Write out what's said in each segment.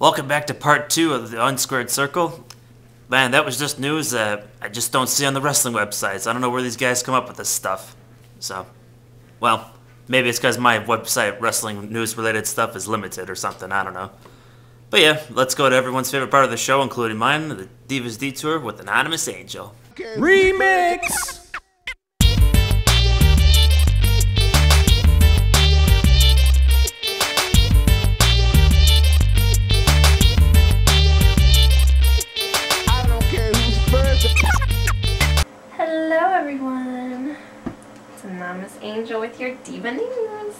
Welcome back to part 2 of the Unsquared Circle. Man, that was just news that I just don't see on the wrestling websites. I don't know where these guys come up with this stuff. So, well, maybe it's because my website wrestling news related stuff is limited or something, I don't know. But yeah, let's go to everyone's favorite part of the show, including mine, the Divas Detour with Anonymous Angel. Remix! Hello everyone, it's Anonymous Angel with your Diva News.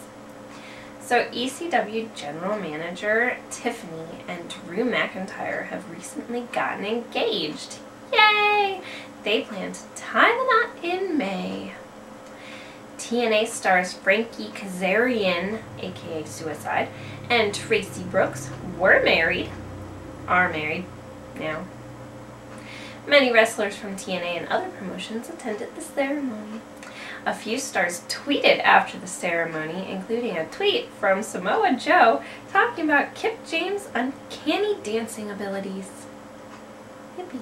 So ECW General Manager Tiffany and Drew McIntyre have recently gotten engaged. Yay! They plan to tie the knot in May. TNA stars Frankie Kazarian, aka Suicide, and Tracy Brooks are married now. Many wrestlers from TNA and other promotions attended the ceremony. A few stars tweeted after the ceremony, including a tweet from Samoa Joe talking about Kip James' uncanny dancing abilities. Yippee.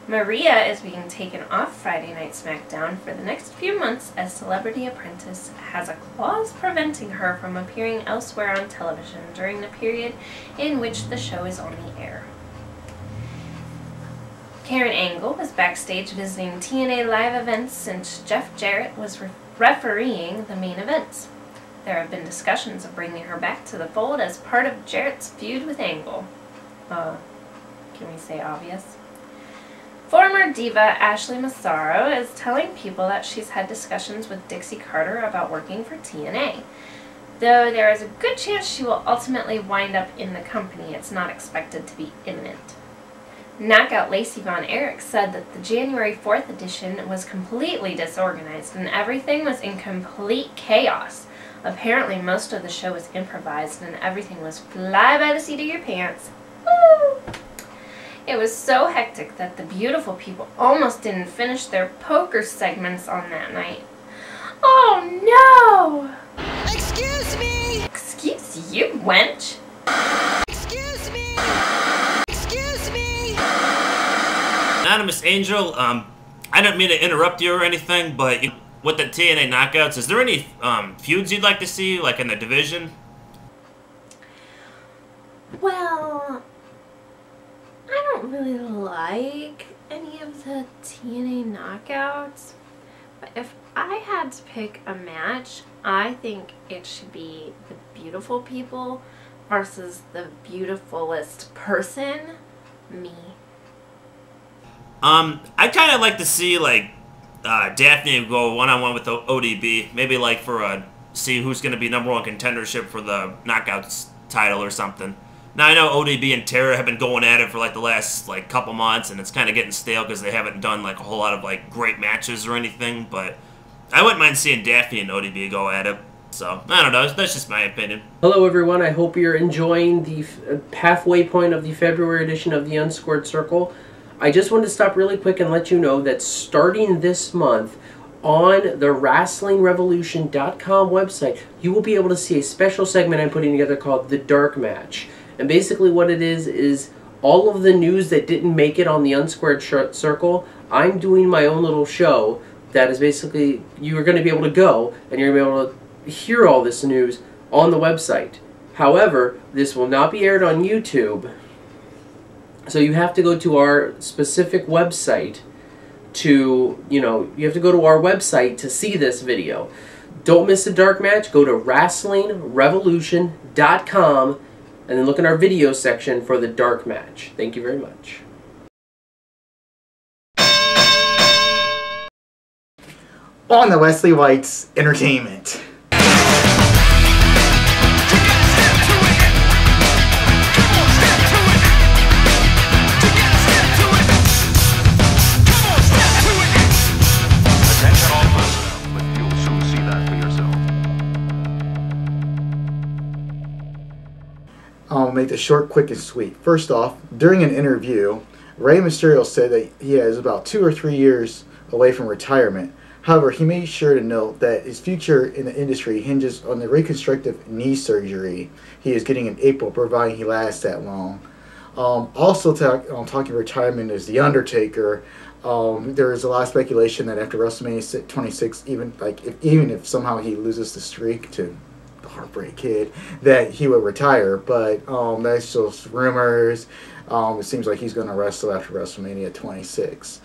Maria is being taken off Friday Night SmackDown for the next few months as Celebrity Apprentice has a clause preventing her from appearing elsewhere on television during the period in which the show is on the air. Karen Angle was backstage visiting TNA live events since Jeff Jarrett was refereeing the main events. There have been discussions of bringing her back to the fold as part of Jarrett's feud with Angle. Can we say obvious? Former diva Ashley Massaro is telling people that she's had discussions with Dixie Carter about working for TNA. Though there is a good chance she will ultimately wind up in the company, it's not expected to be imminent. Knockout Lacey Von Erich said that the January 4th edition was completely disorganized and everything was in complete chaos. Apparently most of the show was improvised and everything was fly by the seat of your pants. Woo! It was so hectic that the beautiful people almost didn't finish their poker segments on that night. Oh no! Excuse me! Excuse you, wench? Excuse me! Anonymous Angel, I don't mean to interrupt you or anything, but with the TNA knockouts, is there any feuds you'd like to see, like in the division? Well, I don't really like any of the TNA knockouts, but if I had to pick a match, I think it should be the beautiful people versus the beautifulest person, me. I'd kind of like to see, like, Daphne go one-on-one with the ODB. Maybe, like, for see who's going to be #1 contendership for the Knockouts title or something. Now, I know ODB and Tara have been going at it for, like, the last, like, couple months, and it's kind of getting stale because they haven't done, like, a whole lot of, like, great matches or anything, but I wouldn't mind seeing Daphne and ODB go at it. So, I don't know. That's just my opinion. Hello everyone, I hope you're enjoying the halfway point of the February edition of the Unsquared Circle. I just wanted to stop really quick and let you know that starting this month on the WrestlingRevolution.com website, you will be able to see a special segment I'm putting together called The Dark Match. And basically what it is all of the news that didn't make it on the Unsquared Circle, I'm doing my own little show that is basically, you're going to be able to go and you're going to be able to hear all this news on the website. However, this will not be aired on YouTube. So you have to go to our specific website to, you have to go to our website to see this video. Don't miss the dark match. Go to WrestlingRevolution.com and then look in our video section for the dark match. Thank you very much. On the Wesley White's Entertainment. I'll make this short, quick, and sweet. First off, during an interview, Rey Mysterio said that he is about 2 or 3 years away from retirement. However, he made sure to note that his future in the industry hinges on the reconstructive knee surgery he is getting in April, providing he lasts that long. Also, talking retirement is The Undertaker. There is a lot of speculation that after WrestleMania 26, even if somehow he loses the streak to the Heartbreak Kid, that he would retire. But that's just rumors. It seems like he's going to wrestle after WrestleMania 26.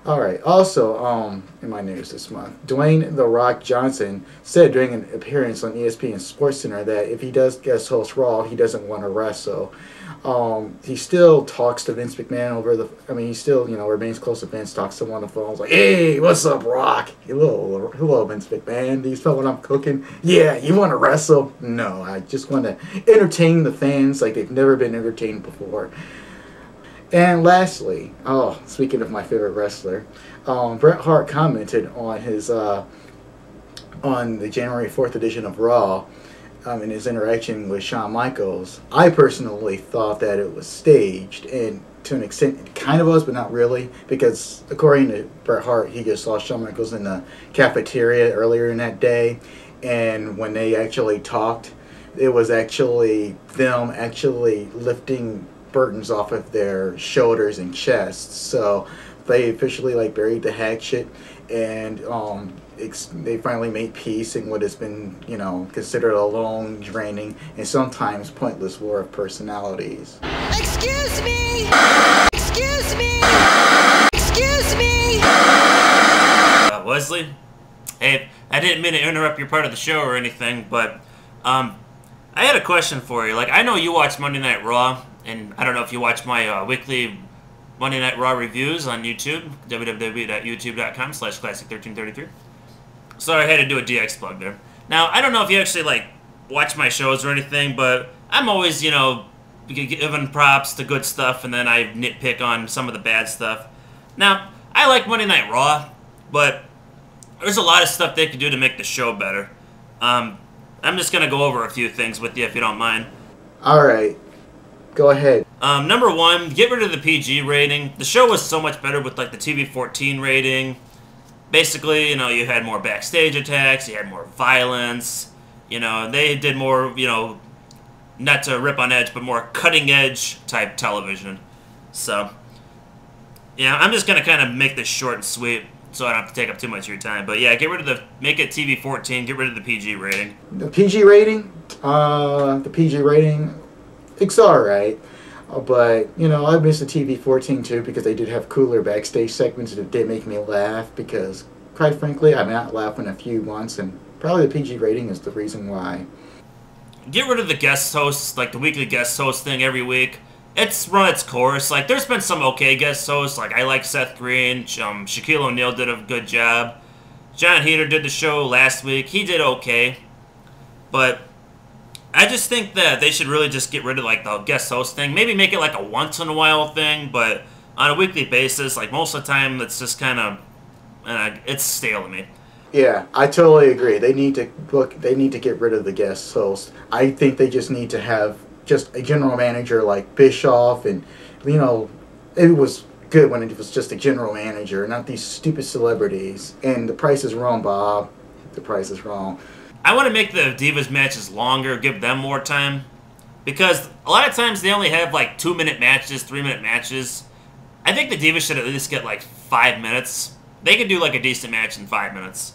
Alright, also, in my news this month, Dwayne "The Rock" Johnson said during an appearance on ESPN SportsCenter that if he does guest host Raw, he doesn't want to wrestle. He still talks to Vince McMahon he still, remains close to Vince, talks to him on the phone, like, "Hey, what's up, Rock? Hello, Vince McMahon. Do you smell what I'm cooking? Yeah, you want to wrestle? No, I just want to entertain the fans like they've never been entertained before." And lastly, speaking of my favorite wrestler, Bret Hart commented on his on the January 4th edition of Raw, in his interaction with Shawn Michaels. I personally thought that it was staged, and to an extent it kind of was, but not really, because according to Bret Hart, he just saw Shawn Michaels in the cafeteria earlier in that day, and when they actually talked, it was actually them actually lifting burdens off of their shoulders and chests. So they officially buried the hatchet, and they finally made peace in what has been considered a long, draining, and sometimes pointless war of personalities. Excuse me! Excuse me! Excuse me! Wesley, hey, I didn't mean to interrupt your part of the show or anything, but I had a question for you. I know you watch Monday Night Raw, and I don't know if you watch my weekly Monday Night Raw reviews on YouTube, www.youtube.com/classic1333. Sorry, I had to do a DX plug there. Now, I don't know if you actually, watch my shows or anything, but I'm always, giving props to good stuff, and then I nitpick on some of the bad stuff. Now, I like Monday Night Raw, but there's a lot of stuff they could do to make the show better. I'm just going to go over a few things with you, if you don't mind. Alright. Go ahead. Number one, get rid of the PG rating. The show was so much better with the TV-14 rating. Basically, you had more backstage attacks, you had more violence. They did more, not to rip on edge, but more cutting-edge type television. So, yeah, I'm just gonna kind of make this short and sweet, so I don't have to take up too much of your time. But yeah, make it TV-14. Get rid of the PG rating. The PG rating. It's alright, but, I miss the TV-14 too, because they did have cooler backstage segments that did make me laugh, because, quite frankly, I've not laughed in a few months, and probably the PG rating is the reason why. Get rid of the guest hosts, the weekly guest host thing every week. It's run its course. There's been some okay guest hosts, I like Seth Green, Shaquille O'Neal did a good job. John Heater did the show last week. He did okay, but I just think that they should really just get rid of the guest host thing. Maybe make it a once in a while thing, but on a weekly basis, most of the time, it's just kind of it's stale to me. Yeah, I totally agree. They need to get rid of the guest host. I think they just need to have just a general manager like Bischoff, and it was good when it was just a general manager, not these stupid celebrities. And the price is wrong, Bob. The price is wrong. I want to make the Divas matches longer, give them more time, because a lot of times they only have 2-minute matches, 3-minute matches. I think the Divas should at least get 5 minutes. They could do a decent match in 5 minutes.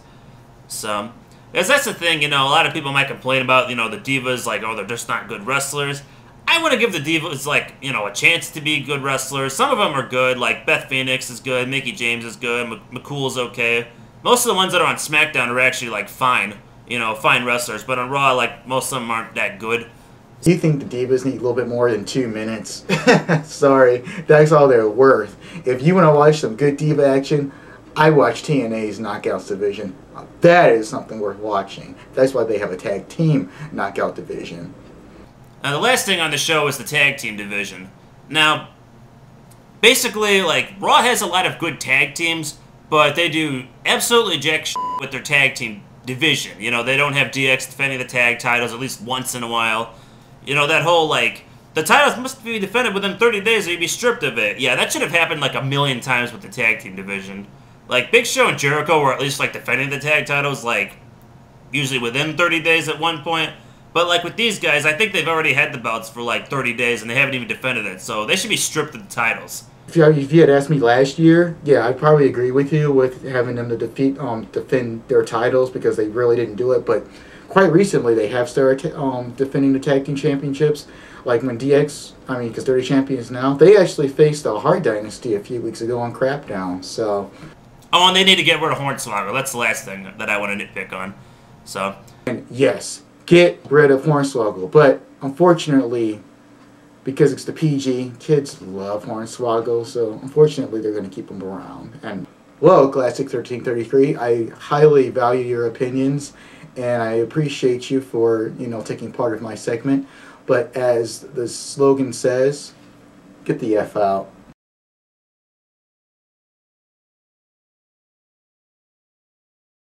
So, because that's the thing, a lot of people might complain about, the Divas, they're just not good wrestlers. I want to give the Divas, a chance to be good wrestlers. Some of them are good, Beth Phoenix is good, Mickie James is good, McCool's okay. Most of the ones that are on SmackDown are actually, fine. Fine wrestlers, but on Raw, most of them aren't that good. Do you think the Divas need a little bit more than 2 minutes? Sorry, that's all they're worth. If you want to watch some good Diva action, I watch TNA's Knockouts division. That is something worth watching. That's why they have a tag team knockout division. Now, the last thing on the show is the tag team division. Now, basically, Raw has a lot of good tag teams, but they do absolutely jack shit with their tag team division. They don't have DX defending the tag titles at least once in a while. That whole, the titles must be defended within 30 days or you'd be stripped of it. Yeah, that should have happened, a million times with the tag team division. Like, Big Show and Jericho were at least, like, defending the tag titles, like, usually within 30 days at one point. But, like, with these guys, I think they've already had the belts for, like, 30 days, and they haven't even defended it. So they should be stripped of the titles. If you had asked me last year, yeah, I'd probably agree with you with having them to defend their titles because they really didn't do it. But quite recently, they have started defending the tag team championships. Like when DX, because they're the champions now, they actually faced the Hart Dynasty a few weeks ago on Crapdown. So, oh, and they need to get rid of Hornswoggle. That's the last thing that I want to nitpick on. So, and yes, get rid of Hornswoggle. But unfortunately, because it's the PG, kids love Hornswoggle, so unfortunately they're going to keep them around. And, well, Classic 1333, I highly value your opinions, and I appreciate you for, taking part of my segment. But as the slogan says, get the F out.